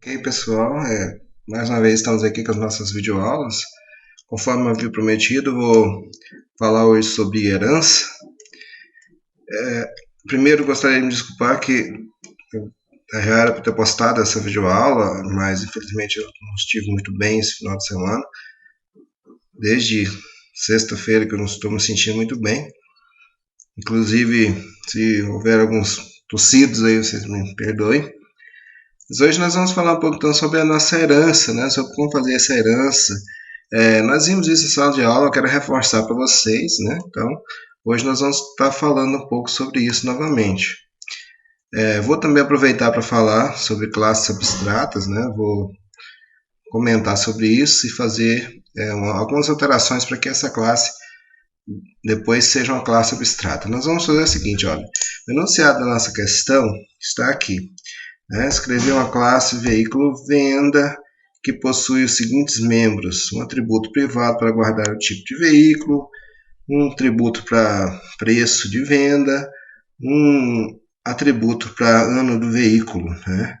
Ok, pessoal, mais uma vez estamos aqui com as nossas videoaulas. Conforme havia prometido, vou falar hoje sobre herança. Primeiro, gostaria de me desculpar que já era para ter postado essa videoaula, mas infelizmente eu não estive muito bem esse final de semana. Desde sexta-feira que eu não estou me sentindo muito bem. Inclusive, se houver alguns tossidos aí, vocês me perdoem. Mas hoje nós vamos falar um pouco então sobre a nossa herança, né? Sobre como fazer essa herança. Nós vimos isso em sala de aula, eu quero reforçar para vocês, né? Então, hoje nós vamos estar falando um pouco sobre isso novamente. Vou também aproveitar para falar sobre classes abstratas, né? Vou comentar sobre isso e fazer algumas alterações para que essa classe depois seja uma classe abstrata. Nós vamos fazer o seguinte, olha, o enunciado da nossa questão está aqui. Escrever uma classe veículo venda que possui os seguintes membros: um atributo privado para guardar o tipo de veículo, um atributo para preço de venda, um atributo para ano do veículo, né?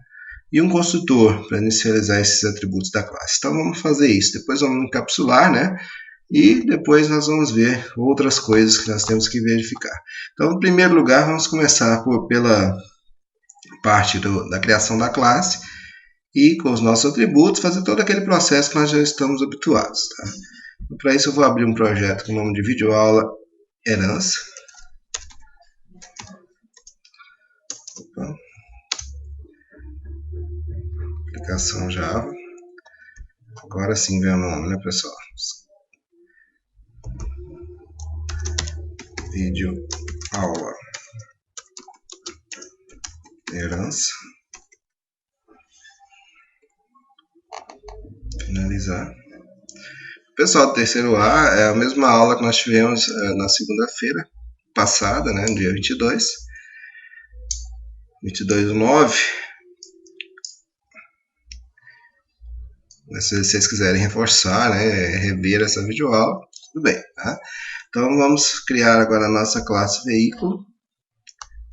E um construtor para inicializar esses atributos da classe. Então vamos fazer isso. Depois vamos encapsular, né? E depois nós vamos ver outras coisas que nós temos que verificar. Então, em primeiro lugar, vamos começar pela parte da criação da classe e com os nossos atributos fazer todo aquele processo que nós já estamos habituados. Tá? Então, para isso eu vou abrir um projeto com o nome de videoaula herança. Opa. Aplicação Java. Agora sim vem o nome, né, pessoal? Videoaula herança. Finalizar. Pessoal, do terceiro A é a mesma aula que nós tivemos na segunda-feira passada, né, dia 22 do 9. Se vocês quiserem reforçar, né, rever essa videoaula, tudo bem. Tá? Então vamos criar agora a nossa classe veículo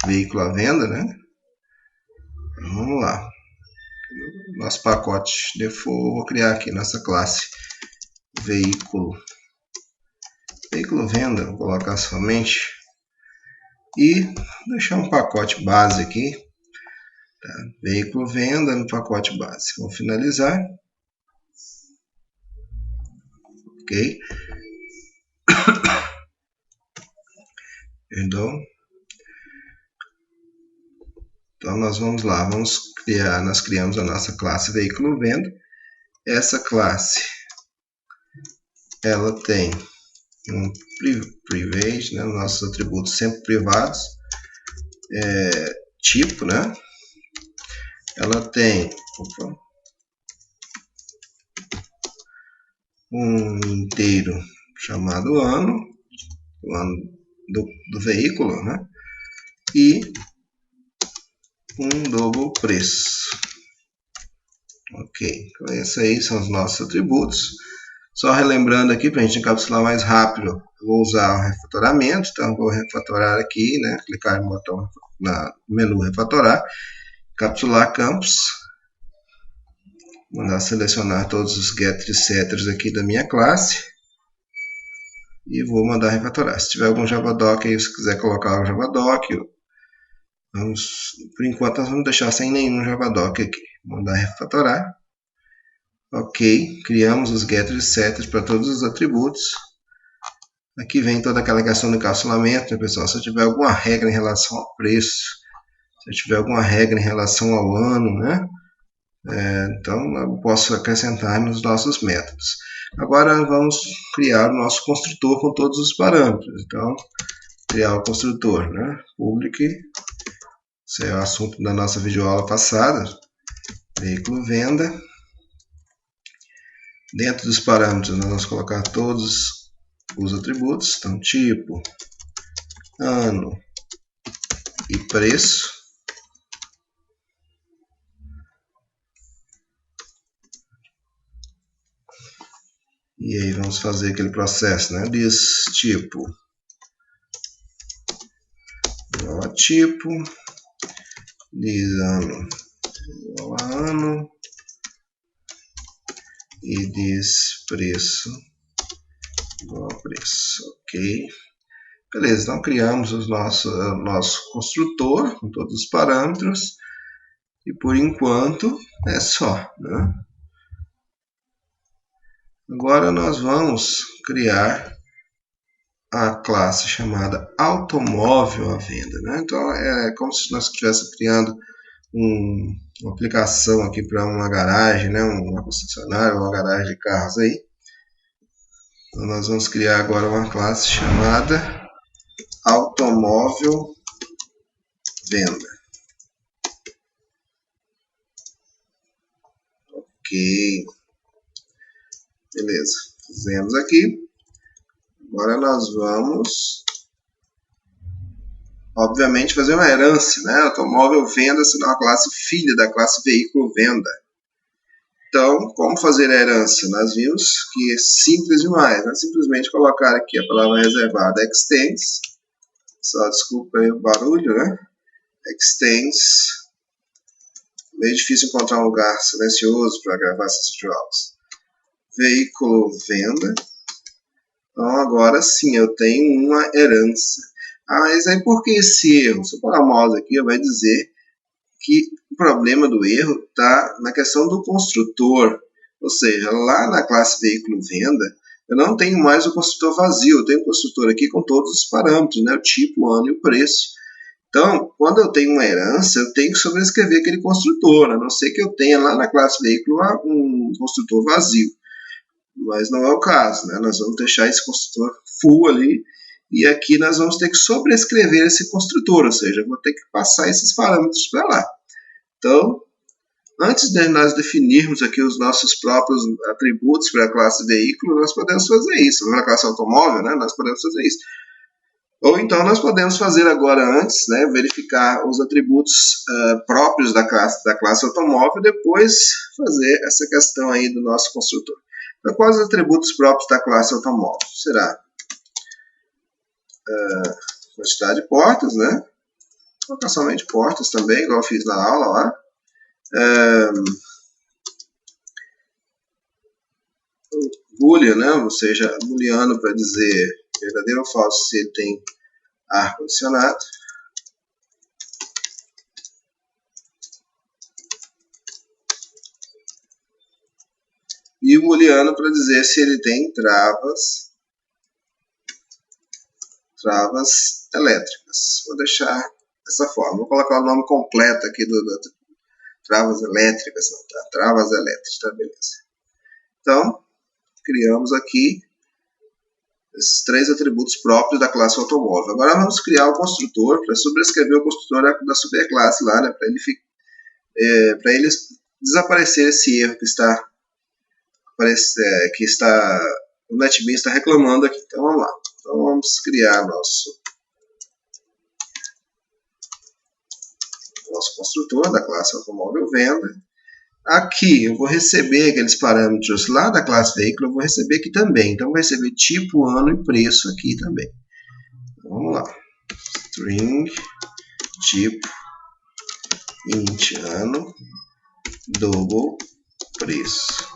à venda, né? Então, vamos lá. Nosso pacote default, vou criar aqui nossa classe veículo venda, vou colocar somente e deixar um pacote base aqui, tá? Veículo venda no pacote base. Vou finalizar, ok? Perdão. Então nós vamos lá, nós criamos a nossa classe veículo venda. Essa classe ela tem um private, né, nossos atributos sempre privados, tipo, né? Ela tem um inteiro chamado ano, o ano do veículo, né? E um double preço. Ok, então esses aí são os nossos atributos. Só relembrando aqui, para a gente encapsular mais rápido, eu vou usar o refatoramento. Então, vou refatorar aqui, né? Clicar no botão no menu refatorar, encapsular campos, mandar selecionar todos os getters e setters aqui da minha classe e vou mandar refatorar. Se tiver algum javadoc aí, se quiser colocar o javadoc, por enquanto nós vamos deixar sem nenhum javadoc aqui. Mandar refatorar. Ok, criamos os getters e setters para todos os atributos. Aqui vem toda aquela questão do encapsulamento, né, pessoal? Se eu tiver alguma regra em relação ao preço, se eu tiver alguma regra em relação ao ano, né? Então eu posso acrescentar nos nossos métodos. Agora vamos criar o nosso construtor com todos os parâmetros. Então, criar o construtor, né? Public, esse é o assunto da nossa videoaula passada. Veículo venda. Dentro dos parâmetros nós vamos colocar todos os atributos, então tipo, ano e preço. E aí vamos fazer aquele processo, né? This tipo igual a tipo, this ano igual a ano, e diz preço igual a preço, ok? Beleza, então criamos o nosso construtor com todos os parâmetros e por enquanto é só, né? Agora nós vamos criar a classe chamada automóvel à venda, né? Então é como se nós estivéssemos criando uma aplicação aqui para uma garagem, né? Uma concessionária, uma garagem de carros aí. Então nós vamos criar agora uma classe chamada automóvel venda. Ok. Beleza. Fizemos aqui. Agora nós vamos, obviamente, fazer uma herança, né? Automóvel venda será a classe filha da classe veículo venda. Então, como fazer a herança? Nós vimos que é simples demais, né? Simplesmente colocar aqui a palavra reservada extends, só desculpa aí o barulho, né? Extends, meio difícil encontrar um lugar silencioso para gravar essas videoaulas. Veículo venda. Então agora sim eu tenho uma herança. Mas aí por que esse erro? Se eu parar o mouse aqui, vai dizer que o problema do erro está na questão do construtor. Ou seja, lá na classe veículo venda, eu não tenho mais o construtor vazio. Eu tenho o construtor aqui com todos os parâmetros, né? O tipo, o ano e o preço. Então, quando eu tenho uma herança, eu tenho que sobrescrever aquele construtor, a não ser que eu tenha lá na classe veículo um construtor vazio. Mas não é o caso, né? Nós vamos deixar esse construtor full ali e aqui nós vamos ter que sobrescrever esse construtor, ou seja, eu vou ter que passar esses parâmetros para lá. Então, antes de nós definirmos aqui os nossos próprios atributos para a classe veículo, nós podemos fazer isso. Na classe automóvel, né? Nós podemos fazer isso. Ou então nós podemos fazer agora antes, né, verificar os atributos próprios da classe automóvel e depois fazer essa questão aí do nosso construtor. Então, quais os atributos próprios da classe automóvel? Será quantidade de portas, né? Colocar somente portas também, igual eu fiz na aula lá. Boolean, né? Ou seja, booleano para dizer verdadeiro ou falso se ele tem ar-condicionado. E o booleano para dizer se ele tem travas elétricas. Vou deixar dessa forma. Vou colocar o nome completo aqui do travas elétricas, não, tá? Travas elétricas, tá? Beleza. Então, criamos aqui esses 3 atributos próprios da classe automóvel. Agora vamos criar o construtor para sobrescrever o construtor da superclasse lá, né? Para ele desaparecer esse erro que o NetBeans está reclamando aqui. Então vamos lá. Então vamos criar nosso construtor da classe automóvel venda. Aqui eu vou receber aqueles parâmetros lá da classe veículo, eu vou receber aqui também. Então, vou receber tipo, ano e preço aqui também. Então, vamos lá. String, tipo, int, ano, double, preço.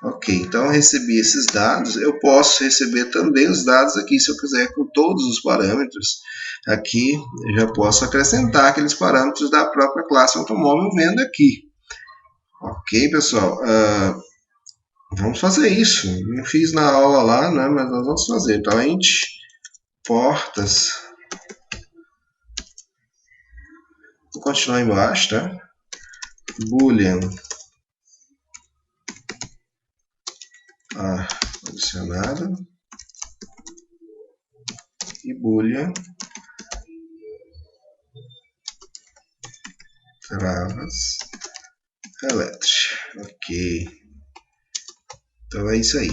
Ok, então eu recebi esses dados. Eu posso receber também os dados aqui, se eu quiser, com todos os parâmetros. Aqui, eu já posso acrescentar aqueles parâmetros da própria classe automóvel venda aqui. Ok, pessoal, vamos fazer isso. Não fiz na aula lá, né, mas nós vamos fazer. Então, int portas. Vou continuar embaixo, tá? Boolean adicionado e boolean travas elétricas. Ok. Então é isso aí.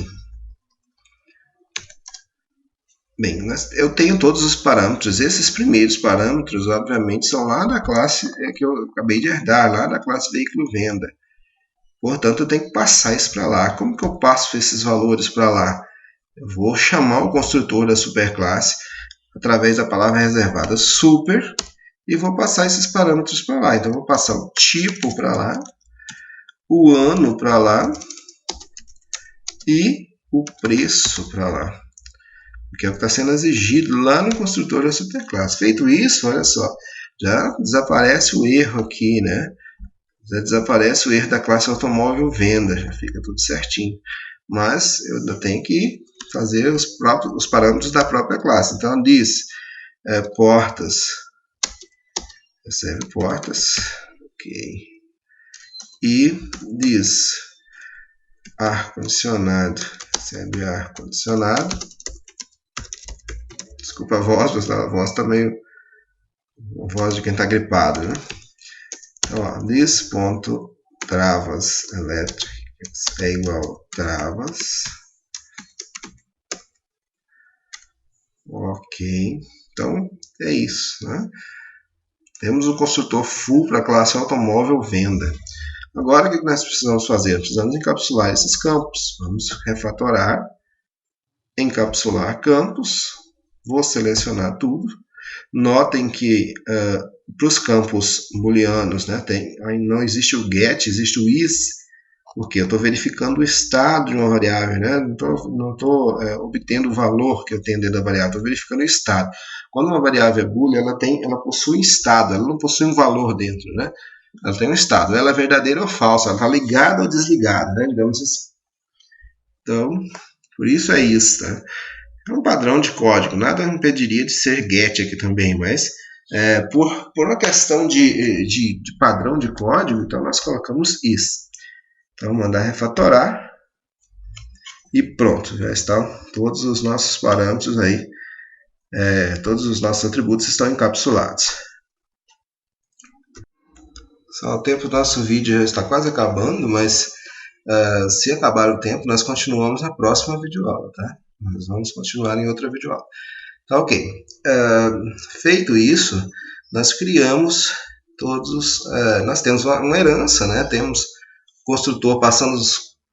Bem, eu tenho todos os parâmetros. Esses primeiros parâmetros, obviamente, são lá da classe que eu acabei de herdar, lá da classe veículo venda. Portanto, eu tenho que passar isso para lá. Como que eu passo esses valores para lá? Eu vou chamar o construtor da superclasse através da palavra reservada super e vou passar esses parâmetros para lá. Então, eu vou passar o tipo para lá, o ano para lá e o preço para lá, que é o que está sendo exigido lá no construtor da superclasse. Feito isso, olha só, já desaparece o erro aqui, né? Já desaparece o erro da classe automóvel venda, já fica tudo certinho. Mas eu ainda tenho que fazer os parâmetros da própria classe. Então diz portas, recebe portas, ok. E diz ar-condicionado, recebe ar-condicionado. Desculpa a voz, mas a voz está meio a voz de quem está gripado, né? Então, ó, this.travas elétricas é igual travas. Ok. Então, é isso, né? Temos o construtor full para a classe automóvel venda. Agora, o que nós precisamos fazer? Precisamos encapsular esses campos. Vamos refatorar, encapsular campos. Vou selecionar tudo. Notem que para os campos booleanos, né, não existe o get, existe o is, porque eu estou verificando o estado de uma variável, né? Não estou obtendo o valor que eu tenho dentro da variável, estou verificando o estado. Quando uma variável é boolean, ela possui um estado, ela não possui um valor dentro, né? Ela tem um estado, ela é verdadeira ou falsa, ela está ligada ou desligada, né? Digamos assim. Então, por isso é isso, tá? É um padrão de código, nada impediria de ser get aqui também, mas por uma questão de padrão de código, então nós colocamos is. Então, mandar refatorar e pronto, já estão todos os nossos parâmetros aí, todos os nossos atributos estão encapsulados. Só o tempo do nosso vídeo já está quase acabando, mas se acabar o tempo, nós continuamos na próxima videoaula, tá? Nós vamos continuar em outra videoaula. Tá, ok. Feito isso, nós criamos nós temos uma herança, né? Temos o construtor passando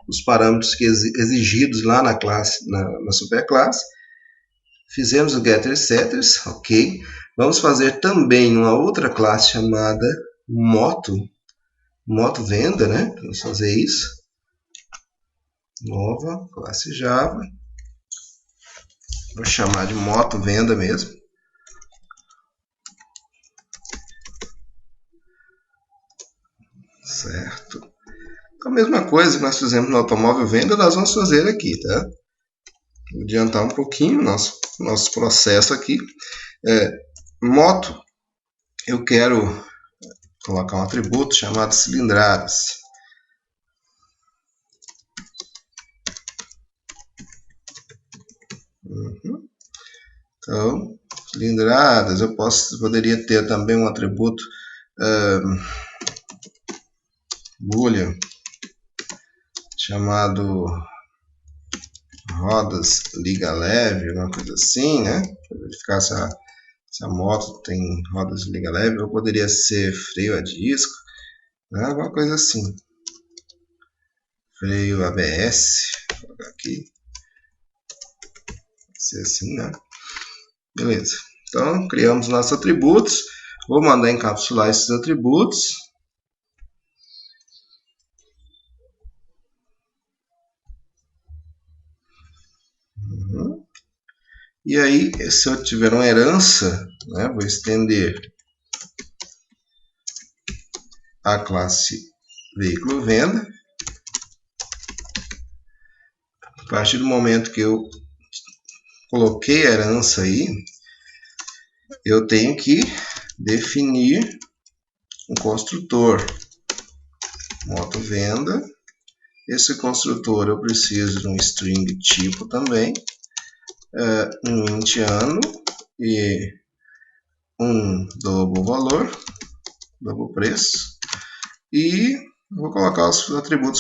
os parâmetros exigidos lá na classe, na superclasse. Fizemos o getter setters, ok. Vamos fazer também uma outra classe chamada moto venda, né? Vamos fazer isso. Nova, classe Java. Vou chamar de moto venda mesmo. Certo. Então, a mesma coisa que nós fizemos no automóvel venda, nós vamos fazer aqui, tá? Vou adiantar um pouquinho o nosso processo aqui. Moto, eu quero colocar um atributo chamado cilindradas. Então, cilindradas, eu poderia ter também um atributo boolean chamado rodas liga leve, uma coisa assim, né? Para verificar se a moto tem rodas de liga leve, ou poderia ser freio a disco, né? Alguma coisa assim. Freio ABS, vou colocar aqui. Pode ser assim, né? Beleza. Então, criamos nossos atributos. Vou mandar encapsular esses atributos. E aí, se eu tiver uma herança, né, vou estender a classe veículo venda. A partir do momento que eu coloquei a herança aí, eu tenho que definir um construtor moto venda. Esse construtor eu preciso de um string tipo também, um int ano e um double valor, double preço, e vou colocar os atributos